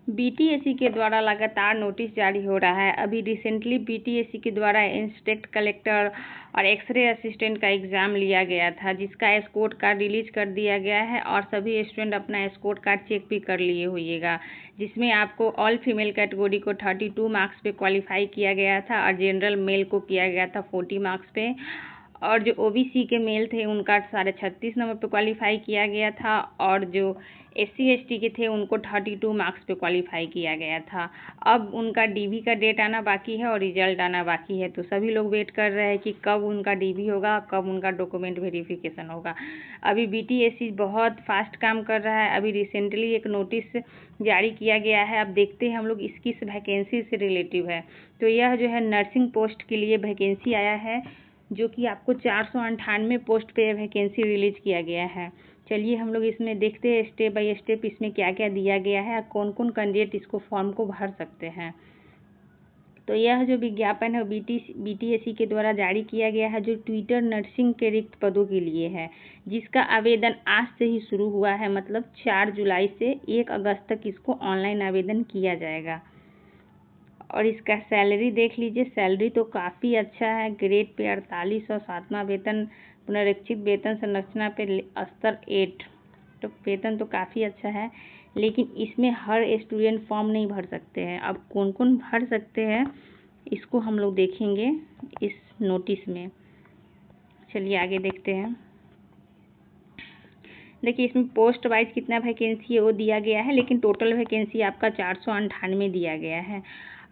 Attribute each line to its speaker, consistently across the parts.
Speaker 1: BTSC के द्वारा लगातार नोटिस जारी हो रहा है। अभी रिसेंटली बीटीएससी के द्वारा इंस्पेक्ट कलेक्टर और एक्सरे असिस्टेंट का एग्ज़ाम लिया गया था, जिसका स्कोर कार्ड रिलीज कर दिया गया है और सभी स्टूडेंट अपना स्कोर कार्ड चेक भी कर लिए होइएगा, जिसमें आपको ऑल फीमेल कैटेगरी को 32 मार्क्स पे क्वालिफाई किया गया था और जनरल मेल को किया गया था 40 मार्क्स पे, और जो ओबीसी के मेल थे उनका 36.5 नंबर पे क्वालिफाई किया गया था, और जो एससी एसटी के थे उनको 32 मार्क्स पे क्वालिफाई किया गया था। अब उनका डीवी का डेट आना बाकी है और रिजल्ट आना बाकी है, तो सभी लोग वेट कर रहे हैं कि कब उनका डीवी होगा, कब उनका डॉक्यूमेंट वेरिफिकेशन होगा। अभी बीटीएससी बहुत फास्ट काम कर रहा है। अभी रिसेंटली एक नोटिस जारी किया गया है, अब देखते हैं हम लोग इसकी किस वैकेंसी से रिलेटिव है। तो यह जो है नर्सिंग पोस्ट के लिए वैकेंसी आया है, जो कि आपको 498 पोस्ट पे वैकेंसी रिलीज किया गया है। चलिए हम लोग इसमें देखते हैं स्टेप बाय स्टेप इसमें क्या क्या दिया गया है और कौन कौन कैंडिडेट इसको फॉर्म को भर सकते हैं। तो यह जो विज्ञापन है बीटीएससी के द्वारा जारी किया गया है, जो ट्विटर नर्सिंग के रिक्त पदों के लिए है, जिसका आवेदन आज से ही शुरू हुआ है, मतलब 4 जुलाई से 1 अगस्त तक इसको ऑनलाइन आवेदन किया जाएगा। और इसका सैलरी देख लीजिए, सैलरी तो काफ़ी अच्छा है। ग्रेड पे 48 और 7वां वेतन पुनरीक्षित वेतन संरचना पे स्तर 8, तो वेतन तो काफ़ी अच्छा है। लेकिन इसमें हर स्टूडेंट फॉर्म नहीं भर सकते हैं। अब कौन कौन भर सकते हैं इसको हम लोग देखेंगे इस नोटिस में। चलिए आगे देखते हैं। देखिए इसमें पोस्ट वाइज कितना वैकेंसी है वो दिया गया है, लेकिन टोटल वैकेंसी आपका 498 दिया गया है।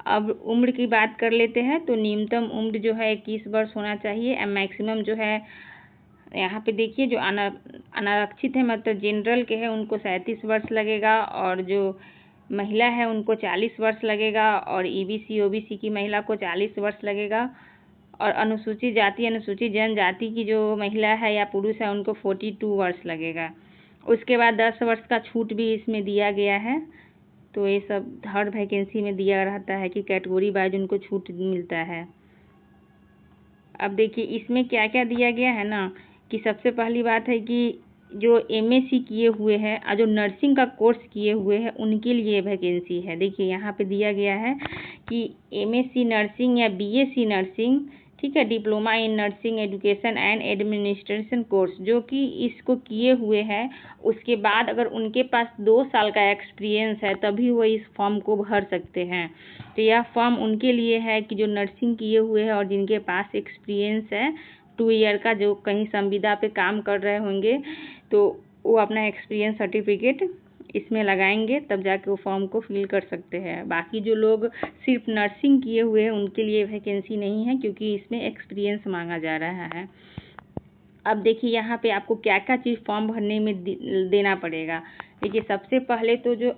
Speaker 1: अब उम्र की बात कर लेते हैं, तो न्यूनतम उम्र जो है 21 वर्ष होना चाहिए। मैक्सिमम जो है यहाँ पे देखिए, जो अनारक्षित है मतलब जनरल के है उनको 37 वर्ष लगेगा, और जो महिला है उनको 40 वर्ष लगेगा, और ईबीसी ओबीसी की महिला को 40 वर्ष लगेगा, और अनुसूचित जाति अनुसूचित जनजाति की जो महिला है या पुरुष है उनको 42 वर्ष लगेगा। उसके बाद 10 वर्ष का छूट भी इसमें दिया गया है। तो ये सब हर वैकेंसी में दिया रहता है कि कैटेगरी वाइज उनको छूट मिलता है। अब देखिए इसमें क्या क्या दिया गया है ना, कि सबसे पहली बात है कि जो एमएससी किए हुए हैं और जो नर्सिंग का कोर्स किए हुए हैं उनके लिए वैकेंसी है। देखिए यहाँ पे दिया गया है कि एमएससी नर्सिंग या बीएससी नर्सिंग, ठीक है, diploma in nursing education and administration course, जो कि इसको किए हुए हैं, उसके बाद अगर उनके पास 2 साल का एक्सपीरियंस है तभी वो इस फॉर्म को भर सकते हैं। तो यह फॉर्म उनके लिए है कि जो नर्सिंग किए हुए हैं और जिनके पास एक्सपीरियंस है 2 ईयर का, जो कहीं संविदा पे काम कर रहे होंगे, तो वो अपना एक्सपीरियंस सर्टिफिकेट इसमें लगाएंगे, तब जाके वो फॉर्म को फिल कर सकते हैं। बाकी जो लोग सिर्फ नर्सिंग किए हुए हैं उनके लिए वैकेंसी नहीं है, क्योंकि इसमें एक्सपीरियंस मांगा जा रहा है। अब देखिए यहाँ पे आपको क्या क्या चीज़ फॉर्म भरने में देना पड़ेगा। देखिए सबसे पहले तो जो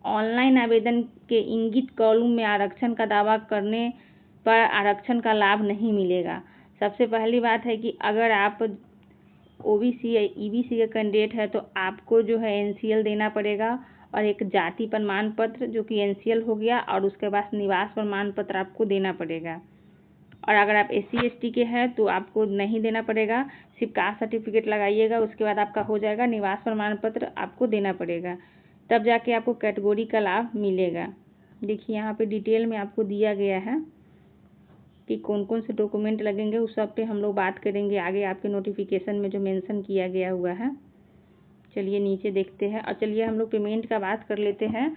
Speaker 1: ऑनलाइन आवेदन के इंगित कॉलम में आरक्षण का दावा करने पर आरक्षण का लाभ नहीं मिलेगा। सबसे पहली बात है कि अगर आप ओबीसी या ईबीसी का कैंडिडेट है तो आपको जो है एनसीएल देना पड़ेगा, और एक जाति प्रमाण पत्र जो कि एनसीएल हो गया, और उसके बाद निवास प्रमाण पत्र आपको देना पड़ेगा। और अगर आप एससी एसटी के हैं तो आपको नहीं देना पड़ेगा, सिर्फ कास्ट सर्टिफिकेट लगाइएगा, उसके बाद आपका हो जाएगा। निवास प्रमाण पत्र आपको देना पड़ेगा, तब जाके आपको कैटेगरी का लाभ मिलेगा। देखिए यहाँ पे डिटेल में आपको दिया गया है कि कौन कौन से डॉक्यूमेंट लगेंगे, उस सब पे हम लोग बात करेंगे आगे आपके नोटिफिकेशन में जो मेंशन किया गया हुआ है। चलिए नीचे देखते हैं, और चलिए हम लोग पेमेंट का बात कर लेते हैं।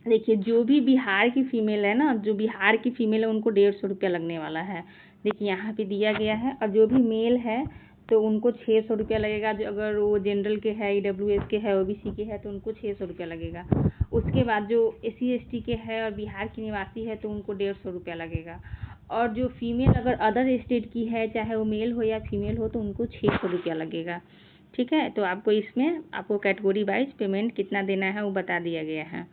Speaker 1: देखिए जो भी बिहार की फीमेल है ना, जो बिहार की फीमेल है उनको 150 रुपया लगने वाला है। देखिए यहाँ पे दिया गया है। और जो भी मेल है तो उनको 600 रुपया लगेगा। जो अगर वो जनरल के है, ईडब्ल्यूएस के है, ओबीसी के है तो उनको 600 रुपया लगेगा। उसके बाद जो एससी एसटी के है और बिहार की निवासी है तो उनको 150 रुपया लगेगा। और जो फीमेल अगर अदर स्टेट की है, चाहे वो मेल हो या फीमेल हो, तो उनको 600 रुपया लगेगा। ठीक है, तो आपको इसमें आपको कैटेगरी वाइज पेमेंट कितना देना है वो बता दिया गया है।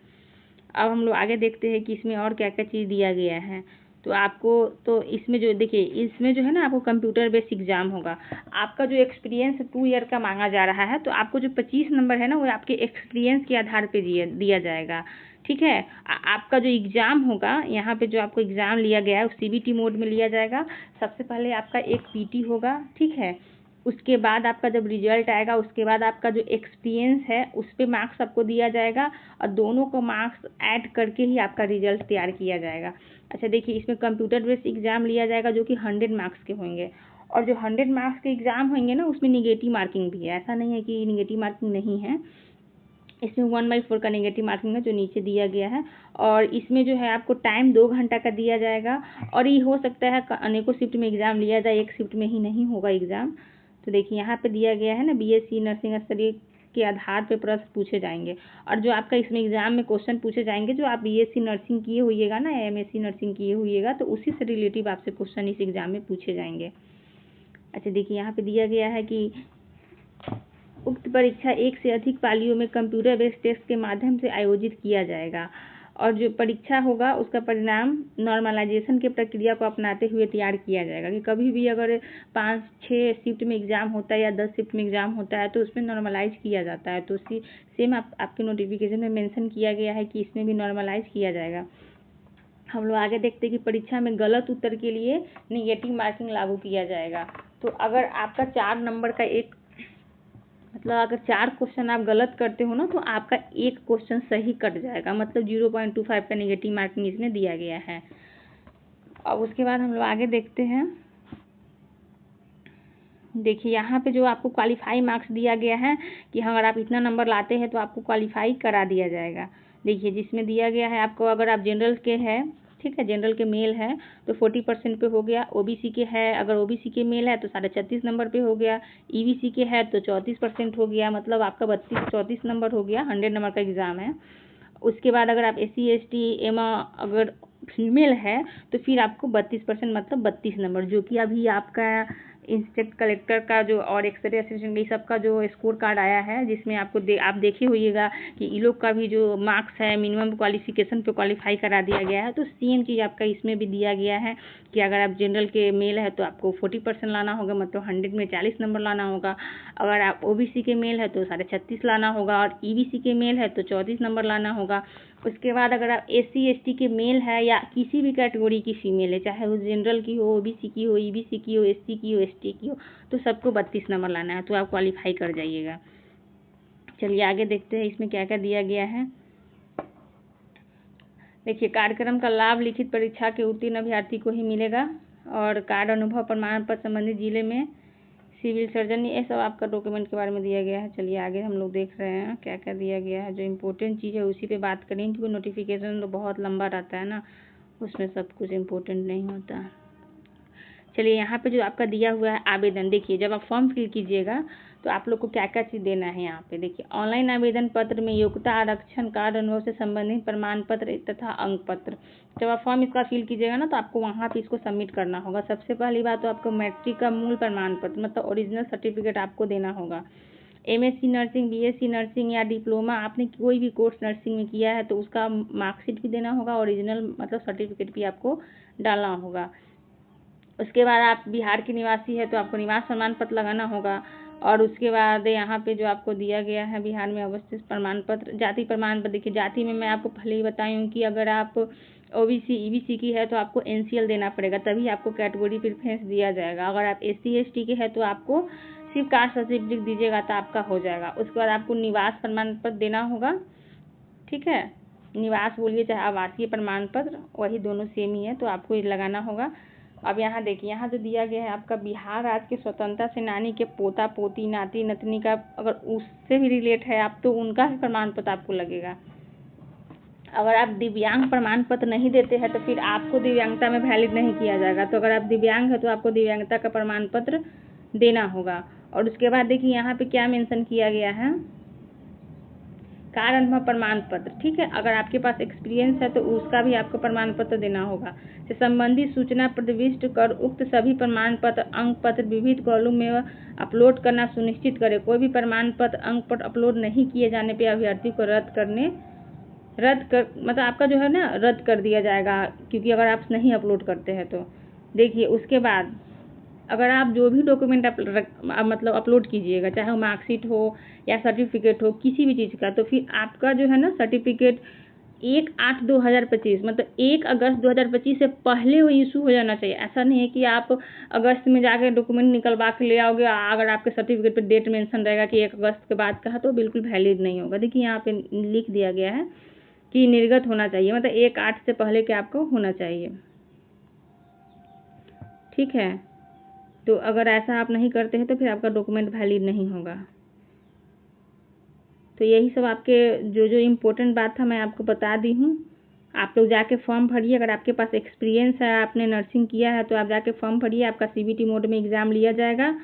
Speaker 1: अब हम लोग आगे देखते हैं कि इसमें और क्या क्या चीज़ दिया गया है। तो आपको तो इसमें जो देखिए इसमें जो है ना, आपको कंप्यूटर बेस्ड एग्जाम होगा। आपका जो एक्सपीरियंस 2 ईयर का मांगा जा रहा है, तो आपको जो 25 नंबर है ना वो आपके एक्सपीरियंस के आधार पे दिया जाएगा। ठीक है, आपका जो एग्ज़ाम होगा, यहाँ पे जो आपको एग्ज़ाम लिया गया है वो सीबीटी मोड में लिया जाएगा। सबसे पहले आपका एक पीटी होगा, ठीक है, उसके बाद आपका जब रिजल्ट आएगा उसके बाद आपका जो एक्सपीरियंस है उस पर मार्क्स आपको दिया जाएगा और दोनों को मार्क्स ऐड करके ही आपका रिजल्ट तैयार किया जाएगा। अच्छा देखिए, इसमें कंप्यूटर बेस्ड एग्जाम लिया जाएगा जो कि 100 मार्क्स के होंगे, और जो 100 मार्क्स के एग्जाम होंगे ना उसमें निगेटिव मार्किंग भी है, ऐसा नहीं है कि निगेटिव मार्किंग नहीं है। इसमें 1/4 का नेगेटिव मार्किंग है जो नीचे दिया गया है, और इसमें जो है आपको टाइम 2 घंटा का दिया जाएगा, और ये हो सकता है अनेकों शिफ्ट में एग्जाम लिया जाए, एक शिफ्ट में ही नहीं होगा एग्जाम। तो देखिए यहाँ पे दिया गया है ना, बीएससी नर्सिंग स्तरीय के आधार पे प्रश्न पूछे जाएंगे, और जो आपका इसमें एग्जाम में क्वेश्चन पूछे जाएंगे, जो आप बीएससी नर्सिंग किए हुईएगा ना, एमएससी नर्सिंग किए हुईएगा, तो उसी से रिलेटिव आपसे क्वेश्चन इस एग्जाम में पूछे जाएंगे। अच्छा देखिए, यहाँ पे दिया गया है कि उक्त परीक्षा एक से अधिक पालियों में कंप्यूटर बेस्ड टेस्ट के माध्यम से आयोजित किया जाएगा, और जो परीक्षा होगा उसका परिणाम नॉर्मलाइजेशन की प्रक्रिया को अपनाते हुए तैयार किया जाएगा, कि कभी भी अगर 5-6 शिफ्ट में एग्जाम होता है या 10 शिफ्ट में एग्जाम होता है तो उसमें नॉर्मलाइज किया जाता है। तो सेम आपके नोटिफिकेशन में मेंशन किया गया है कि इसमें भी नॉर्मलाइज किया जाएगा। हम लोग आगे देखते हैं कि परीक्षा में गलत उत्तर के लिए निगेटिव मार्किंग लागू किया जाएगा। तो अगर आपका 4 नंबर का मतलब अगर 4 क्वेश्चन आप गलत करते हो ना तो आपका एक क्वेश्चन सही कट जाएगा, मतलब 0.25 का नेगेटिव मार्किंग इसमें दिया गया है। अब उसके बाद हम लोग आगे देखते हैं। देखिए यहाँ पे जो आपको क्वालिफाई मार्क्स दिया गया है कि अगर आप इतना नंबर लाते हैं तो आपको क्वालिफाई करा दिया जाएगा। देखिए जिसमें दिया गया है आपको, अगर आप जनरल के हैं, ठीक है, जनरल के मेल है तो 40% पे हो गया, ओबीसी के है, अगर ओबीसी के मेल है तो 36.5 नंबर पे हो गया, ईबीसी के है तो 34% हो गया, मतलब आपका 34 नंबर हो गया, 100 नंबर का एग्जाम है। उसके बाद अगर आप SC ST एमा अगर फीमेल है तो फिर आपको 32% मतलब 32 नंबर, जो कि अभी आपका इंस्पेक्ट कलेक्टर का जो और एक्सरे असिस्टेंट ये सब का जो स्कोर कार्ड आया है, जिसमें आपको आप देखे होइएगा कि इन लोग का भी जो मार्क्स है मिनिमम क्वालिफिकेशन पे क्वालिफाई करा दिया गया है। तो सेम चीज़ आपका इसमें भी दिया गया है कि अगर आप जनरल के मेल है तो आपको 40% लाना होगा, मतलब 100 में 40 नंबर लाना होगा। अगर आप ओबीसी के मेल है तो 36.5 लाना होगा, और ईबीसी के मेल है तो 34 नंबर लाना होगा। उसके बाद अगर आप SC ST के मेल है या किसी भी कैटेगरी की फीमेल है, चाहे वो जनरल की हो, ओबीसी की हो, ईबीसी की हो, SC की हो, ST की हो, तो सबको 32 नंबर लाना है, तो आप क्वालिफाई कर जाइएगा। चलिए आगे देखते हैं इसमें क्या क्या दिया गया है। देखिए, कार्यक्रम का लाभ लिखित परीक्षा के उत्तीर्ण अभ्यर्थी को ही मिलेगा, और कार्ड अनुभव प्रमाण पत्र संबंधित जिले में सिविल सर्जन, ये सब आपका डॉक्यूमेंट के बारे में दिया गया है। चलिए आगे हम लोग देख रहे हैं क्या क्या दिया गया है। जो इम्पोर्टेंट चीज़ है उसी पे बात करें, क्योंकि नोटिफिकेशन तो बहुत लंबा रहता है ना, उसमें सब कुछ इम्पोर्टेंट नहीं होता। चलिए यहाँ पे जो आपका दिया हुआ है आवेदन, देखिए जब आप फॉर्म फिल कीजिएगा तो आप लोग को क्या क्या चीज़ देना है। यहाँ पे देखिए, ऑनलाइन आवेदन पत्र में योग्यता, आरक्षण, कार्ड अनुभव से संबंधित प्रमाण पत्र तथा अंक पत्र। जब आप फॉर्म इसका फिल कीजिएगा ना तो आपको वहाँ पे इसको सबमिट करना होगा। सबसे पहली बात तो आपको मैट्रिक का मूल प्रमाण पत्र मतलब ओरिजिनल सर्टिफिकेट आपको देना होगा। MSc नर्सिंग, BSc नर्सिंग या डिप्लोमा आपने कोई भी कोर्स नर्सिंग में किया है तो उसका मार्कशीट भी देना होगा, ओरिजिनल मतलब सर्टिफिकेट भी आपको डालना होगा। उसके बाद आप बिहार के निवासी है तो आपको निवास प्रमाण पत्र लगाना होगा। और उसके बाद यहाँ पे जो आपको दिया गया है बिहार में अवस्थित प्रमाण पत्र, जाति प्रमाण पत्र। देखिए जाति में मैं आपको पहले ही बताई हूँ कि अगर आप OBC EBC की है तो आपको NCL देना पड़ेगा, तभी आपको कैटेगरी प्रेफरेंस दिया जाएगा। अगर आप SC ST के है तो आपको सिर्फ कास्ट सर्टिफिकेट दीजिएगा तो आपका हो जाएगा। उसके बाद आपको निवास प्रमाण पत्र देना होगा, ठीक है, निवास बोलिए चाहे आवासीय प्रमाण पत्र, वही दोनों सेम ही है, तो आपको ये लगाना होगा। अब यहाँ देखिए, यहाँ जो दिया गया है आपका बिहार राज्य के स्वतंत्रता सेनानी के पोता पोती नाती नतनी का अगर उससे भी रिलेट है आप तो उनका भी प्रमाण पत्र आपको लगेगा। अगर आप दिव्यांग प्रमाण पत्र नहीं देते हैं तो फिर आपको दिव्यांगता में वैलिड नहीं किया जाएगा। तो अगर आप दिव्यांग है तो आपको दिव्यांगता का प्रमाण पत्र देना होगा। और उसके बाद देखिए यहाँ पे क्या मेंशन किया गया है, कार्य अनुभव प्रमाण पत्र, ठीक है, अगर आपके पास एक्सपीरियंस है तो उसका भी आपको प्रमाण पत्र देना होगा। से संबंधित सूचना प्रविष्ट कर उक्त सभी प्रमाण पत्र अंक पत्र विविध कॉलम में अपलोड करना सुनिश्चित करें। कोई भी प्रमाण पत्र अंक पत्र अपलोड नहीं किए जाने पर अभ्यर्थी को मतलब आपका जो है ना रद्द कर दिया जाएगा, क्योंकि अगर आप नहीं अपलोड करते हैं तो। देखिए उसके बाद अगर आप जो भी डॉक्यूमेंट मतलब अपलोड कीजिएगा, चाहे वो मार्कशीट हो या सर्टिफिकेट हो किसी भी चीज़ का, तो फिर आपका जो है ना सर्टिफिकेट 1/8/2025 मतलब 1 अगस्त 2025 से पहले वो इशू हो जाना चाहिए। ऐसा नहीं है कि आप अगस्त में जाके डॉक्यूमेंट निकलवा के ले आओगे, अगर आपके सर्टिफिकेट पे डेट मेंशन रहेगा कि 1 अगस्त के बाद का है तो बिल्कुल वैलिड नहीं होगा। देखिए यहाँ पे लिख दिया गया है कि निर्गत होना चाहिए, मतलब 1/8 से पहले के आपको होना चाहिए। ठीक है, तो अगर ऐसा आप नहीं करते हैं तो फिर आपका डॉक्यूमेंट वैलिड नहीं होगा। तो यही सब आपके जो जो इम्पोर्टेंट बात था मैं आपको बता दी हूँ। आप लोग जाके फॉर्म भरिए, अगर आपके पास एक्सपीरियंस है, आपने नर्सिंग किया है तो आप जाके फॉर्म भरिए। आपका सीबीटी मोड में एग्ज़ाम लिया जाएगा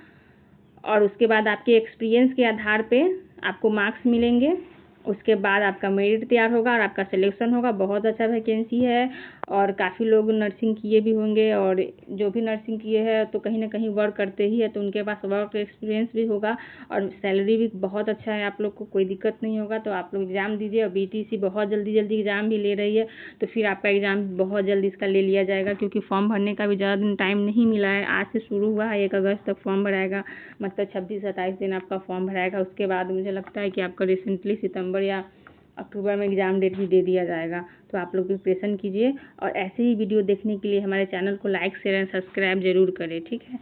Speaker 1: और उसके बाद आपके एक्सपीरियंस के आधार पे आपको मार्क्स मिलेंगे। उसके बाद आपका मेरिट तैयार होगा और आपका सिलेक्शन होगा। बहुत अच्छा वैकेंसी है और काफ़ी लोग नर्सिंग किए भी होंगे, और जो भी नर्सिंग किए हैं तो कहीं ना कहीं वर्क करते ही है, तो उनके पास वर्क एक्सपीरियंस भी होगा और सैलरी भी बहुत अच्छा है। आप लोग को कोई दिक्कत नहीं होगा। तो आप लोग एग्ज़ाम दीजिए और बीटीसी बहुत जल्दी जल्दी एग्ज़ाम भी ले रही है, तो फिर आपका एग्ज़ाम बहुत जल्दी इसका ले लिया जाएगा, क्योंकि फॉर्म भरने का भी ज़्यादा दिन टाइम नहीं मिला है। आज से शुरू हुआ है, 1 अगस्त तक फॉर्म भराएगा, मतलब 26-27 दिन आपका फॉर्म भराएगा। उसके बाद मुझे लगता है कि आपका रिसेंटली सितंबर या अक्टूबर में एग्ज़ाम डेट भी दे दिया जाएगा। तो आप लोग प्रिपरेशन कीजिए और ऐसे ही वीडियो देखने के लिए हमारे चैनल को लाइक शेयर एंड सब्सक्राइब जरूर करें। ठीक है,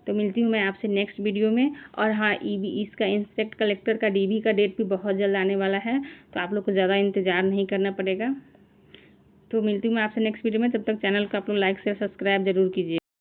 Speaker 1: तो मिलती हूँ मैं आपसे नेक्स्ट वीडियो में। और हाँ, इसका इंस्पेक्ट कलेक्टर का डीबी का डेट भी बहुत जल्द आने वाला है, तो आप लोग को ज़्यादा इंतज़ार नहीं करना पड़ेगा। तो मिलती हूँ मैं आपसे नेक्स्ट वीडियो में, तब तक चैनल को आप लोग लाइक शेयर सब्सक्राइब जरूर कीजिए।